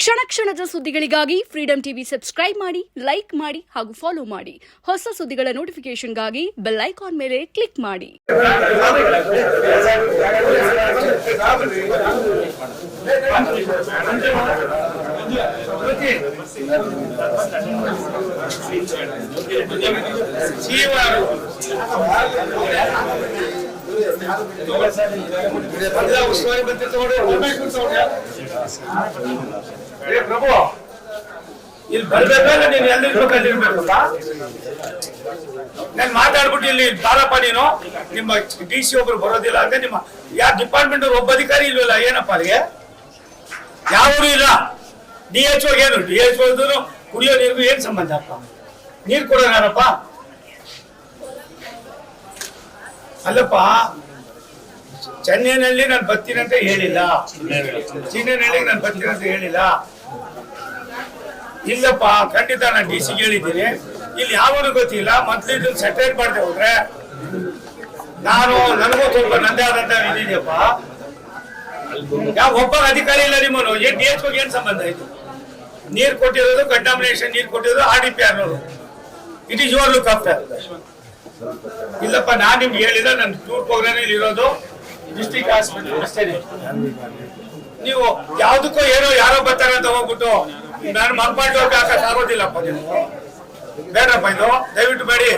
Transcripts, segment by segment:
ಕ್ಷಣ ಕ್ಷಣದ ಸುದ್ದಿಗಳಿಗಾಗಿ ಫ್ರೀಡಂ ಟಿವಿ ಸಬ್ಸ್ಕ್ರೈಬ್ ಮಾಡಿ, ಲೈಕ್ ಮಾಡಿ ಹಾಗೂ ಫಾಲೋ ಮಾಡಿ. ಹೊಸ ಸುದ್ದಿಗಳ ನೋಟಿಫಿಕೇಶನ್ಗಾಗಿ ಬೆಲ್ ಐಕಾನ್ ಮೇಲೆ ಕ್ಲಿಕ್ ಮಾಡಿ. ಪ್ರಭು ಇಲ್ಲಿ ಬರ್ಬೇಕಾದ್ರೆ ನೀನು ಎಲ್ಲಿರ್ಬೇಕಪ್ಪ? ನಾನು ಮಾತಾಡ್ಬಿಟ್ಟು ಇಲ್ಲಿ ಬಾರಪ್ಪ, ನೀನು ನಿಮ್ಮ DC ಒಬ್ರು ಬರೋದಿಲ್ಲ ಅಂದ್ರೆ ನಿಮ್ಮ ಯಾವ ಡಿಪಾರ್ಟ್ಮೆಂಟ್ ಒಬ್ಬ ಅಧಿಕಾರಿ ಇಲ್ವಲ್ಲ, ಏನಪ್ಪ ಅಲ್ಲಿಗೆ ಯಾರು ಇಲ್ಲ. DHO ಏನು DHO ಕುಡಿಯೋ ನೀರಿಗೂ ಏನ್ ಸಂಬಂಧ ಅಪ್ಪ? ನೀರು ಕೊಡೋಣಪ್ಪ ಅಲ್ಲಪ್ಪ. ಚೆನ್ನೈನಲ್ಲಿ ನಾನು ಬರ್ತೀನಂತ ಹೇಳಿಲ್ಲ, ಚೆನ್ನೈನಲ್ಲಿ ನಾನು ಬರ್ತೀನಂತ ಹೇಳಿಲ್ಲ. ಇಲ್ಲಪ್ಪ, ಖಂಡಿತ ನಾನು DC ಹೇಳಿದ್ದೀನಿ. ಇಲ್ಲಿ ಯಾವನು ಗೊತ್ತಿಲ್ಲ. ಮೊದ್ಲು ಸೆಟರೇಟ್ ಮಾಡದೆ ಹೋದ್ರೆ ನನಗೂ ಸ್ವಲ್ಪ ನಂದೇ ಆದಂತ ಇದೆಯಪ್ಪ. ಯಾವ ಒಬ್ಬ ಅಧಿಕಾರಿ ಇಲ್ಲ ನಿಮ್ಮನು. DHO ಏನ್ ಸಂಬಂಧ ಇದು? ನೀರು ಕೊಟ್ಟಿರೋದು, ಕಂಟಾಮಿನೇಷನ್ ನೀರು ಕೊಟ್ಟಿರೋದು RDPR ನವರು. It is your look after. ಇಲ್ಲಪ್ಪ, ನಾನು ನಿಮ್ಗೆ ಹೇಳಿದ ನನ್ನ ಟೂರ್ ಪ್ರೋಗ್ರಾಮ್ ಇರೋದು ಡಿಸ್ಟ್ರಿಕ್ಟ್ ಹಾಸ್ಪಿಟಲ್ ಅಷ್ಟೇ. ನೀವು ಯಾವ್ದಕ್ಕೋ ಏನೋ ಯಾರೋ ಬರ್ತಾರೆ ಅಂತ ಹೋಗ್ಬಿಟ್ಟು ನಾನು ಮಗ್ಪಾಟಿ ಆಗೋದಿಲ್ಲಪ್ಪ. ನೀವು ಬೇಡಪ್ಪ, ಇದು ದಯವಿಟ್ಟು ಬೇಡಿ.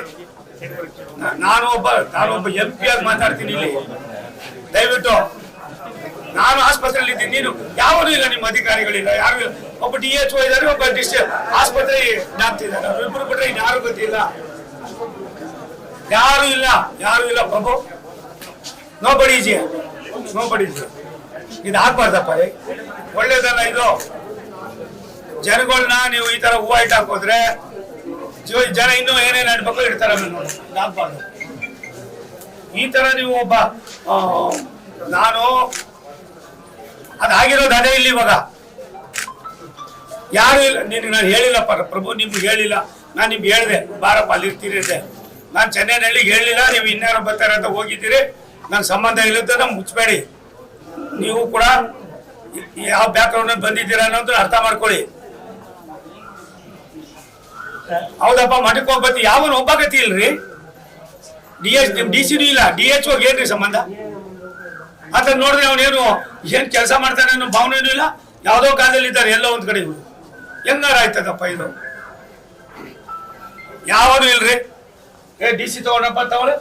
ನಾನೊಬ್ಬ MP ಆಗಿ ಮಾತಾಡ್ತೀನಿ ಇಲ್ಲಿ. ದಯವಿಟ್ಟು ನಾನು ಆಸ್ಪತ್ರೆಯಲ್ಲಿ ಇದ್ದೀನಿ, ನೀನು ಯಾರು ಇಲ್ಲ, ನಿಮ್ಮ ಅಧಿಕಾರಿಗಳಿಲ್ಲ, ಯಾರು ಇಲ್ಲ. ಒಬ್ಬ DHO ಇದ್ದಾರೆ, ಒಬ್ಬ ಡಿಸ್ಟ್ರಿಕ್ಟ್ ಆಸ್ಪತ್ರೆ ಡಾಕ್ಟರ್ ಇದ್ದಾರೆ. ಇಬ್ಬರು ಬಿಟ್ರೆ ಇನ್ಯಾರು ಗೊತ್ತಿಲ್ಲ, ಯಾರು ಇಲ್ಲ ಪ್ರಭು. ನೋಬಡಿ ಈಜಿ ಇದು ಆಗ್ಬಾರ್ದಪ್ಪ. ಒಳ್ಳೇದಲ್ಲ ಇದು. ಜನಗಳನ್ನ ನೀವು ಈ ತರ ಹೂವು ಇಟ್ಟು ಹಾಕೋದ್ರೆ ಜನ ಇನ್ನೂ ಏನೇನು ಅನ್ಬೇಕು ಇಡ್ತಾರೆ. ಆಗ್ಬಾರ್ದು ಈ ತರ ನೀವು ಒಬ್ಬ ನಾನು ಅದಾಗಿರೋದು ಅದೇ ಇಲ್ಲಿ ಇವಾಗ. ಯಾರು ಇಲ್ಲ. ನಿನ್ಗೆ ನಾನು ಹೇಳಿಲ್ಲಪ್ಪ ಪ್ರಭು, ನಿಮ್ಗೆ ಹೇಳಿಲ್ಲ. ನಾನು ನಿಮ್ಗೆ ಹೇಳಿದೆ ಬಾರಪ್ಪ ಅಲ್ಲಿ ಇರ್ತೀರಿ. ನಾನು ಚೆನ್ನೈನಲ್ಲಿ ಹೇಳಿಲ್ಲ, ನೀವು ಇನ್ಯಾರೋ ಬರ್ತಾರೆ ಅಂತ ಹೋಗಿದ್ದೀರಿ. ನನ್ನ ಸಂಬಂಧ ಇಲ್ಲದ ಮುಚ್ಚಬೇಡಿ. ನೀವು ಕೂಡ ಯಾವ ಬ್ಯಾಕ್ಗ್ರೌಂಡ್ ಬಂದಿದ್ದೀರಾ ಅನ್ನೋದು ಅರ್ಥ ಮಾಡ್ಕೊಳ್ಳಿ. ಹೌದಪ್ಪ, ಮಠಕ್ಕೆ ಹೋಗ್ಬತ್ತಿ ಯಾವನು ಒಬ್ಬ ಗತಿ ಇಲ್ರಿ. DC ಇಲ್ಲ, DHO ಏನ್ರಿ ಸಂಬಂಧ? ಅಂತ ನೋಡಿದ್ರೆ ಅವನೇನು ಏನ್ ಕೆಲಸ ಮಾಡ್ತಾನೆ ಅನ್ನೋ ಭಾವನೆನೂ ಇಲ್ಲ. ಯಾವ್ದೋ ಕಾಲದಲ್ಲಿ ಇದ್ದಾರೆ ಎಲ್ಲೋ ಒಂದ್ ಕಡೆ. ಹೆಂಗಾರ ಆಯ್ತದಪ್ಪ ಇದು? ಯಾವನು ಇಲ್ರಿ. DC ತಗೊಂಡಪ್ಪ ತಗೊಳ್ಳಿ.